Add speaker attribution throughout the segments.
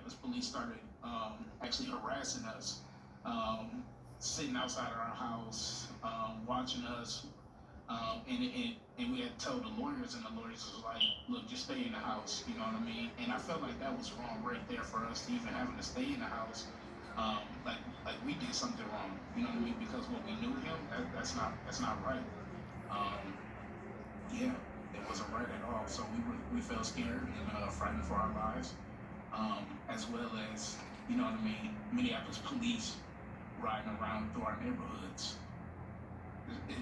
Speaker 1: Minneapolis police started actually harassing us, um, sitting outside of our house, watching us, and we had told the lawyers, and the lawyers was like, "Look, just stay in the house." You know what I mean? And I felt like that was wrong right there for us to even having to stay in the house. Like we did something wrong. You know what I mean? Because when we knew him, that's not right. Um, yeah, it wasn't right at all. So we felt scared and frightened for our lives, as well as, you know what I mean, Minneapolis police riding around through our neighborhoods.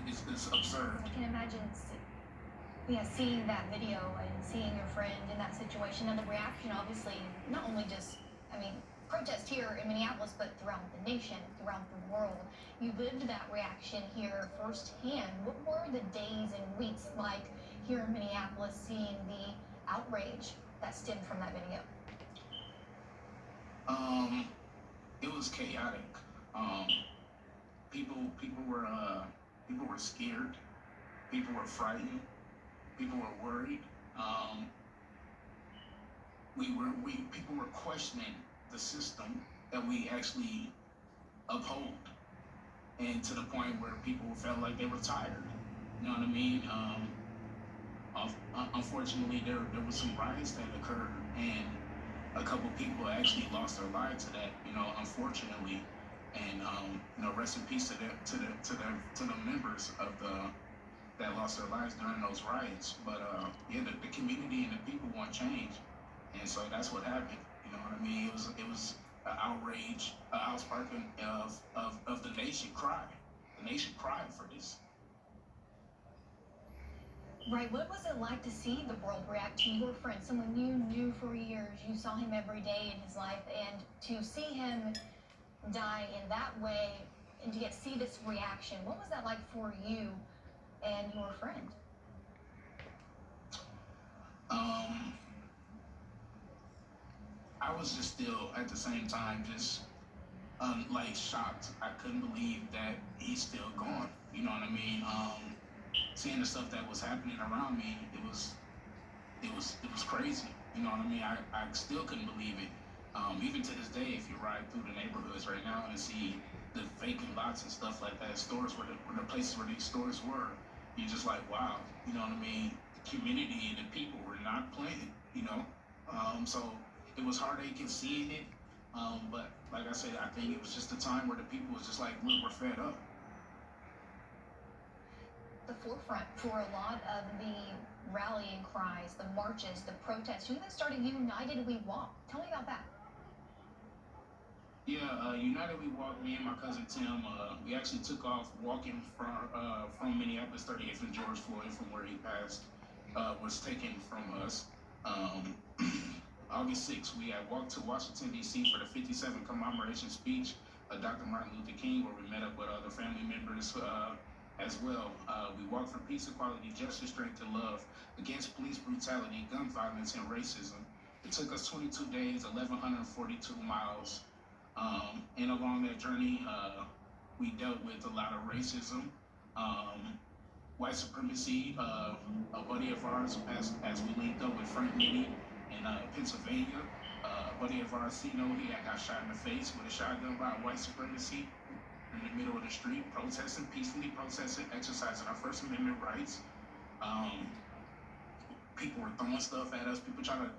Speaker 1: It's absurd.
Speaker 2: I can imagine yeah, seeing that video and seeing your friend in that situation and the reaction, obviously, not only just, I mean, protest here in Minneapolis, but throughout the nation, throughout the world. You lived that reaction here firsthand. What were the days and weeks like here in Minneapolis seeing the outrage that stemmed from that video?
Speaker 1: Um, it was chaotic. Um, people were scared. People were frightened. People were worried. Um, we people were questioning the system that we actually uphold, and to the point where people felt like they were tired. You know what I mean? Unfortunately, there was some riots that occurred, and a couple people actually lost their lives to that. Unfortunately, and rest in peace to the members of the that lost their lives during those riots. But yeah, the community and the people want change, and so that's what happened. You know what I mean? It was an outrage, an outsparking of the nation cry. The nation cried for this.
Speaker 2: Right. What was it like to see the world react to your friend, someone you knew for years, you saw him every day in his life, and to see him die in that way and to get to see this reaction? What was that like for you and your friend?
Speaker 1: Um, I was just still at the same time just like shocked. I couldn't believe that he's still gone. You know what I mean? Seeing the stuff that was happening around me, it was crazy. You know what I mean? I still couldn't believe it. Even to this day, if you ride through the neighborhoods right now and see the vacant lots and stuff like that, stores where the places where these stores were, you're just like, wow. You know what I mean? The community and the people were not playing. You know, so it was heartache seeing it. But like I said, I think it was just a time where the people was just like, look, we're fed up.
Speaker 2: The forefront for a lot of the rallying cries, the marches, the protests. You even started United We Walk. Tell me about that.
Speaker 1: Yeah, United We Walk. Me and my cousin Tim, we actually took off walking from Minneapolis 38th and George Floyd, from where he passed, was taken from us. Um, August 6th, we had walked to Washington D.C. for the 57th commemoration speech of Dr. Martin Luther King, where we met up with other family members as well. We walked for peace, equality, justice, strength, and love against police brutality, gun violence, and racism. It took us 22 days, 1,142 miles. And along that journey, we dealt with a lot of racism, white supremacy. A buddy of ours, as we linked up with Frank Nitty in Pennsylvania, a buddy of ours, he had got shot in the face with a shotgun by white supremacy in the middle of the street, protesting, peacefully protesting, exercising our First Amendment rights. Um, People were throwing stuff at us. People trying to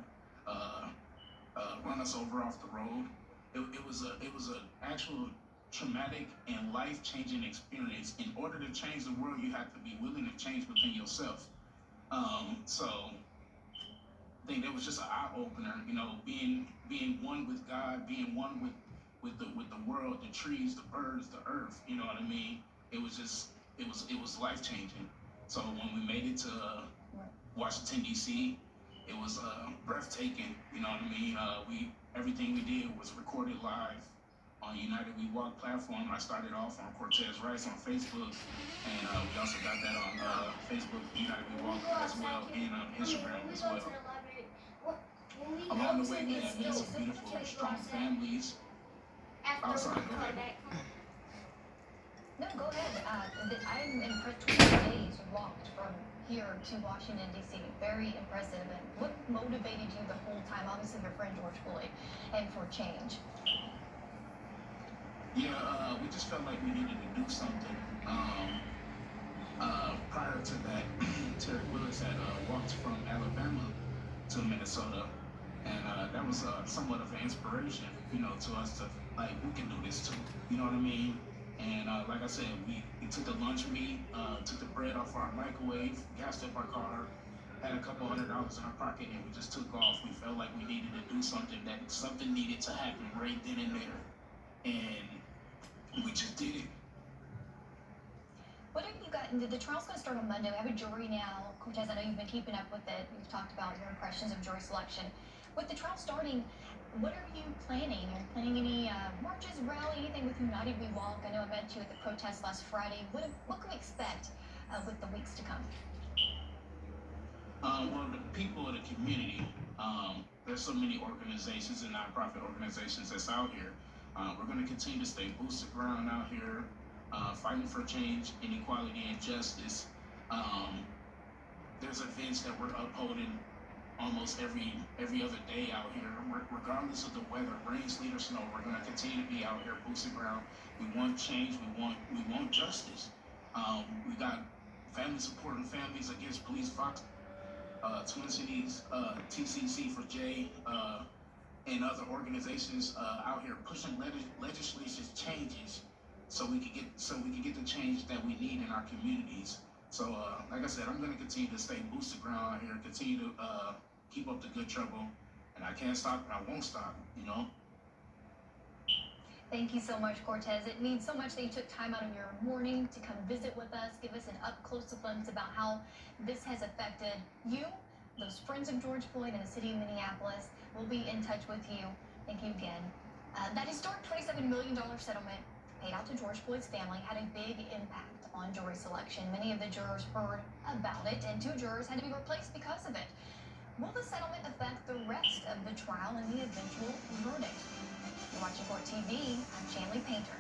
Speaker 1: run us over off the road. It was a actual traumatic and life changing experience. In order to change the world, you have to be willing to change within yourself. So I think that was just an eye opener. Being one with God, being one with the world, the trees, the birds, the earth. You know what I mean? It was life changing. So when we made it to Washington D.C., it was breathtaking. You know what I mean? Everything we did was recorded live on United We Walk platform. I started off on Cortez Rice on Facebook, and we also got that on Facebook, United We Walk as well, and on Instagram as well. Along the way, we have met some beautiful, strong families. Oh, sorry, go ahead.
Speaker 2: No, go ahead. I'm impressed. 20 days walked from here to Washington, D.C. Very impressive. And what motivated you the whole time? Obviously, your friend George Floyd, and for change.
Speaker 1: Yeah, we just felt like we needed to do something. Prior to that, Terry Willis had walked from Alabama to Minnesota, and that was somewhat of an inspiration, to us to like we can do this too. You know what I mean? And like I said, we took the lunch meat, took the bread off our microwave, gassed up our car, had a couple $100 in our pocket, and we just took off. We felt like we needed to do something, that something needed to happen right then and there, and we just did it.
Speaker 2: What have you gotten? The trial's going to start on Monday. We have a jury now. Cortez, I know you've been keeping up with it. You've talked about your impressions of jury selection. With the trial starting, what are you planning? Are you planning any marches, rally, anything with United We Walk? I know I met you at the protest last Friday. What can we expect with the weeks to come?
Speaker 1: Well, the people of the community, there's so many organizations and nonprofit organizations that's out here. We're going to continue to stay boots to ground out here, fighting for change, inequality, and justice. There's events that we're upholding almost every other day out here, regardless of the weather, rain, sleet, or snow. We're going to continue to be out here boots to ground. We want change. We want justice. We got families supporting families against police violence. Twin Cities, TCC for Jay, and other organizations out here pushing legislation changes so we can get the change that we need in our communities. So, like I said, I'm going to continue to stay boots to ground out here, continue to keep up the good trouble, and I can't stop and I won't stop.
Speaker 2: Thank you so much, Cortez. It means so much that you took time out of your morning to come visit with us, give us an up-close glimpse about how this has affected you, those friends of George Floyd, and the city of Minneapolis. We'll be in touch with you. Thank you again. That historic $27 million settlement paid out to George Floyd's family had a big impact on jury selection. Many of the jurors heard about it, and 2 jurors had to be replaced because of it. Will the settlement affect the rest of the trial and the eventual verdict? You're watching Court TV. I'm Shanley Painter.